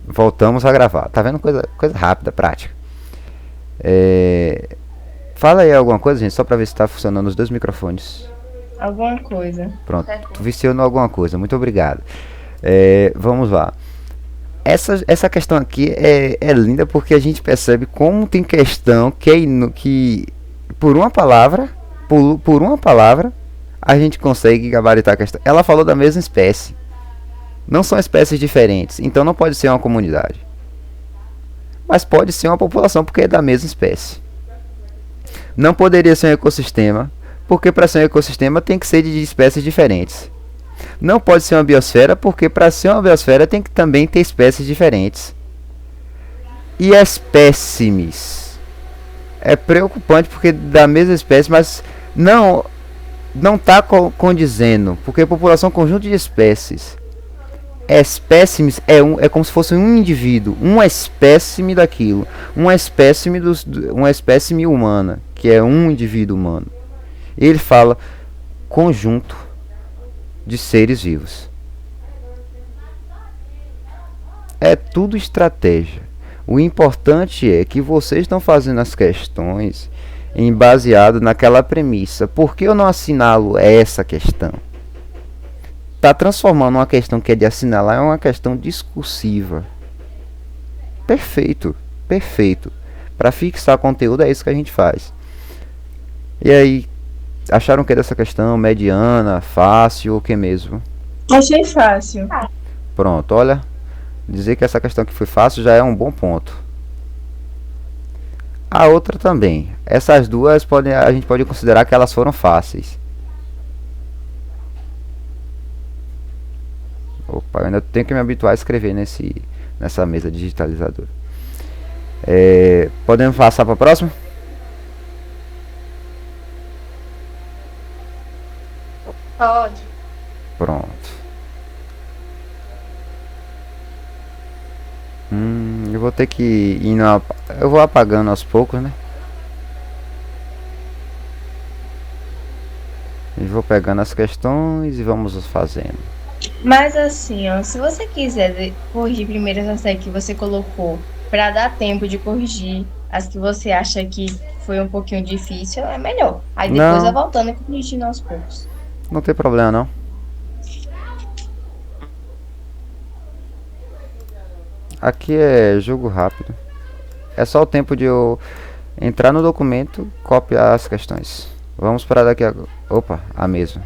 Voltamos a gravar. Tá vendo? Coisa rápida, prática. É, Fala aí alguma coisa, gente, só pra ver se tá funcionando os dois microfones. Alguma coisa. Pronto, tu Certo. viciou em alguma coisa. Muito obrigado. Vamos lá. Essa questão aqui é linda porque a gente percebe como tem questão que por uma palavra, por uma palavra, a gente consegue gabaritar a questão. Ela falou da mesma espécie. Não são espécies diferentes, então não pode ser uma comunidade. Mas pode ser uma população porque é da mesma espécie. Não poderia ser um ecossistema, porque para ser um ecossistema tem que ser de espécies diferentes. Não pode ser uma biosfera, porque para ser uma biosfera tem que também ter espécies diferentes. E espécimes. É preocupante porque da mesma espécie, mas não está condizendo, porque população é um conjunto de espécies. Espécimes é como se fosse um indivíduo, uma espécime daquilo, uma espécime humana, que é um indivíduo humano. Ele fala conjunto de seres vivos. É tudo estratégia. O importante é que vocês estão fazendo as questões em baseado naquela premissa. Por que eu não assinalo essa questão? Está transformando uma questão que é de assinalar em uma questão discursiva. Perfeito, perfeito. Para fixar conteúdo é isso que a gente faz. E aí, acharam que dessa questão mediana, fácil ou que mesmo? Achei fácil. Pronto, olha, dizer que essa questão aqui foi fácil já é um bom ponto. A outra também. Essas duas a gente pode considerar que elas foram fáceis. Opa, eu ainda tenho que me habituar a escrever nessa mesa digitalizadora. Podemos passar para a próxima? Pode. Pronto. Eu vou ter que ir eu vou apagando aos poucos, né? E vou pegando as questões e vamos fazendo. Mas assim, ó, se você quiser corrigir primeiro essa série que você colocou, para dar tempo de corrigir as que você acha que foi um pouquinho difícil, é melhor. Aí depois vai Não, voltando e corrigindo aos poucos. não tem problema não. Aqui é jogo rápido. É só o tempo de eu entrar no documento, copiar as questões. Vamos para daqui a... Opa, a mesma.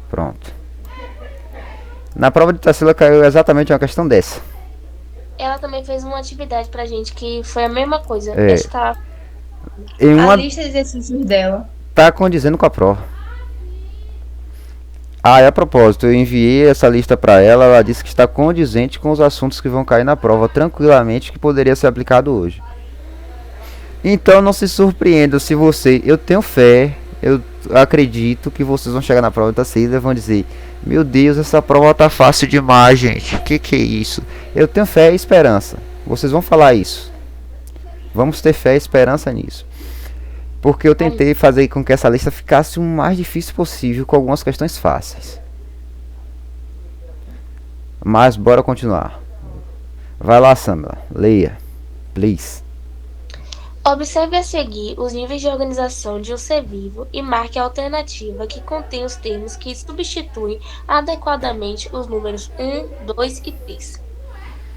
Pronto. Na prova de Tarsila caiu exatamente uma questão dessa. Ela também fez uma atividade pra gente que foi a mesma coisa. É, Essa tá. em A uma lista de exercícios dela. tá condizendo com a prova. Ah, e a propósito, eu enviei essa lista para ela, ela disse que está condizente com os assuntos que vão cair na prova tranquilamente, que poderia ser aplicado hoje. Então não se surpreenda se você, eu tenho fé, eu acredito que vocês vão chegar na prova da Tarsila e vão dizer: "Meu Deus, essa prova tá fácil demais, gente. Que é isso?" Eu tenho fé e esperança. Vocês vão falar isso. Vamos ter fé e esperança nisso. Porque eu tentei fazer com que essa lista ficasse o mais difícil possível, com algumas questões fáceis. Mas bora continuar. Vai lá, Samela. Leia. Please. Observe a seguir os níveis de organização de um ser vivo e marque a alternativa que contém os termos que substituem adequadamente os números 1, 2 e 3.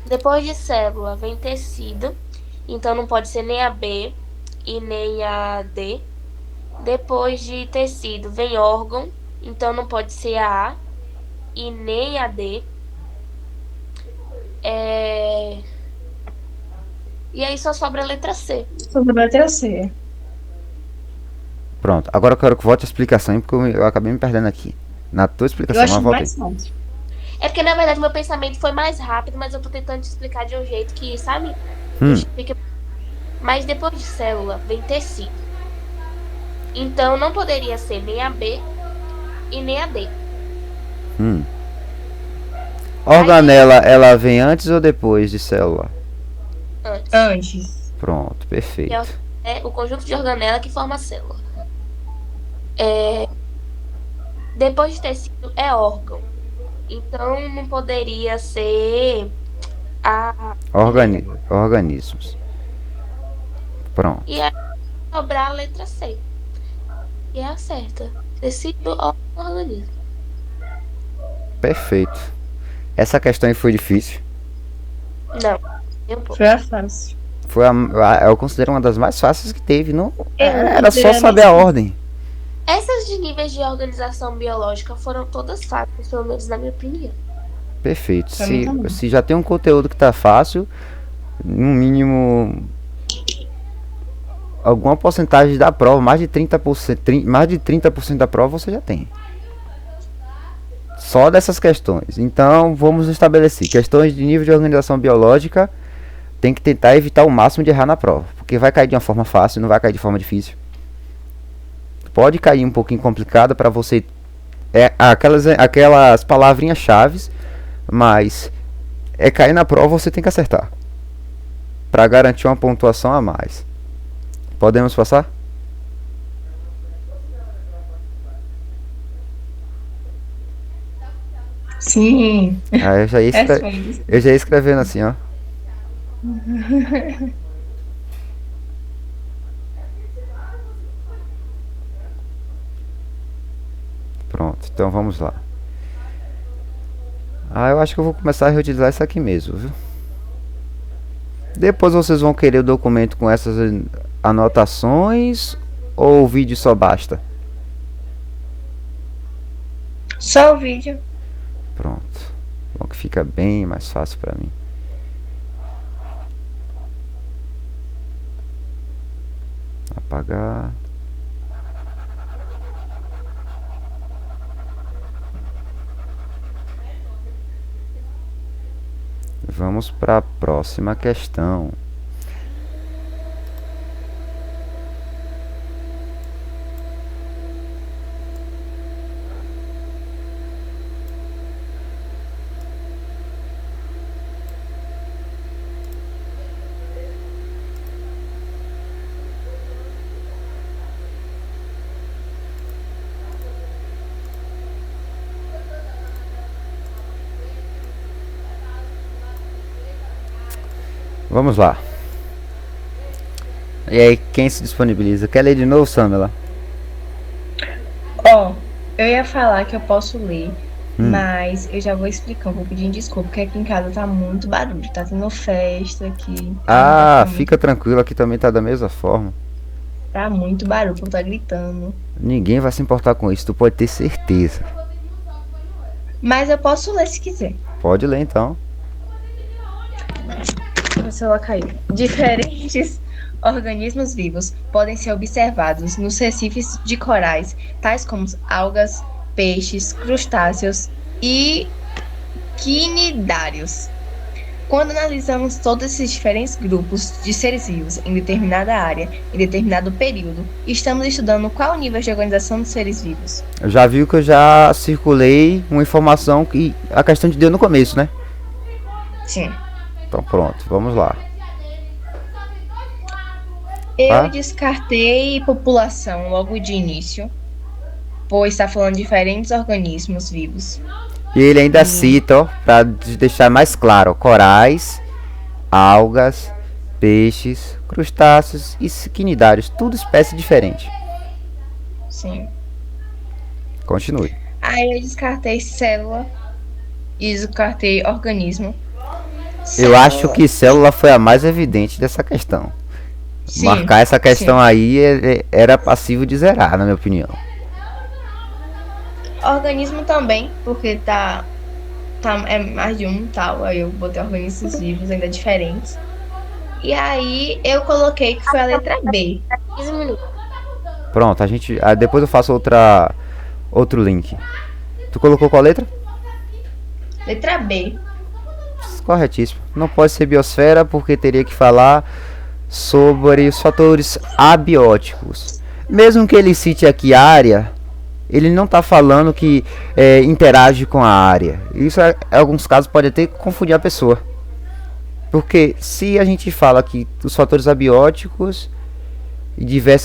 Depois de célula vem tecido, então não pode ser nem a B e nem a D. Depois de tecido vem órgão, então não pode ser a e nem a D. E aí só sobra a letra C. Sobre a letra C. Pronto. Agora eu quero que volte a explicação, hein, porque eu acabei me perdendo aqui. Na tua Eu explicação, mas acho voltei. mais fácil. É porque, na verdade, meu pensamento foi mais rápido, mas eu tô tentando te explicar de um jeito que, sabe? Hum. Mas depois de célula vem tecido. Então não poderia ser nem a B e nem a D. Organela, ela vem antes ou depois de célula? Antes. Antes. Pronto, E a perfeito. é o conjunto de organela que forma a célula. Depois de tecido, é órgão. Então, não poderia ser Organismos. Pronto. E aí, sobrar a letra C. E é a certa. Tecido, órgão, organismo. Perfeito. Essa questão aí foi difícil. Não, um pouco. Foi fácil. Eu considero uma das mais fáceis que teve. Não, É, era só saber a ordem. Essas de níveis de organização biológica foram todas fáceis, pelo menos na minha opinião. Perfeito. Pra mim também. Se já tem um conteúdo que tá fácil, no mínimo alguma porcentagem da prova, mais de 30% da prova você já tem. Só dessas questões. Então, vamos estabelecer questões de nível de organização biológica. Tem que tentar evitar o máximo de errar na prova, porque vai cair de uma forma fácil, não vai cair de forma difícil. Pode cair um pouquinho complicada para você, aquelas palavrinhas chaves, mas cair na prova você tem que acertar para garantir uma pontuação a mais. Podemos passar? Sim. Eu já ia escrevendo assim, ó. Pronto, então vamos lá. Eu acho que eu vou começar a reutilizar isso aqui mesmo, viu? Depois vocês vão querer o documento com essas anotações ou o vídeo só basta? Só o vídeo. Pronto. Bom que fica bem mais fácil para mim. Apagar. Vamos para a próxima questão. Vamos lá. E aí, quem se disponibiliza? Quer ler de novo, Samela? Eu ia falar que eu posso ler, mas eu já vou explicar, vou pedir desculpa, porque aqui em casa tá muito barulho, tá tendo festa aqui. Fica tranquilo, aqui também tá da mesma forma. Tá muito barulho, o povo tá gritando. Ninguém vai se importar com isso, tu pode ter certeza. Mas eu posso ler se quiser. Pode ler então. O celular caiu. Diferentes organismos vivos podem ser observados nos recifes de corais, tais como algas, peixes, crustáceos e quinidários. Quando analisamos todos esses diferentes grupos de seres vivos em determinada área, em determinado período, estamos estudando qual o nível de organização dos seres vivos. Eu já viu que eu já circulei uma informação que a questão de deu no começo, né? Sim. Então pronto, vamos lá. Eu descartei população logo de início, pois está falando de diferentes organismos vivos. E ele ainda cita, ó, para deixar mais claro, corais, algas, peixes, crustáceos e quinidários, tudo espécie diferente. Sim. Continue. Aí eu descartei célula e descartei organismo. Eu acho que célula foi a mais evidente dessa questão. Sim, marcar essa questão aí era passível de zerar, na minha opinião. Organismo também, porque é mais de um tal, aí eu botei organismos vivos ainda diferentes. E aí eu coloquei que foi a letra B. 15 minutos. Pronto, depois eu faço outro link. Tu colocou qual letra? Letra B. Corretíssimo. Não pode ser biosfera porque teria que falar sobre os fatores abióticos. Mesmo que ele cite aqui área, ele não está falando que interage com a área. Isso, em alguns casos, pode até confundir a pessoa. Porque se a gente fala que os fatores abióticos e diversas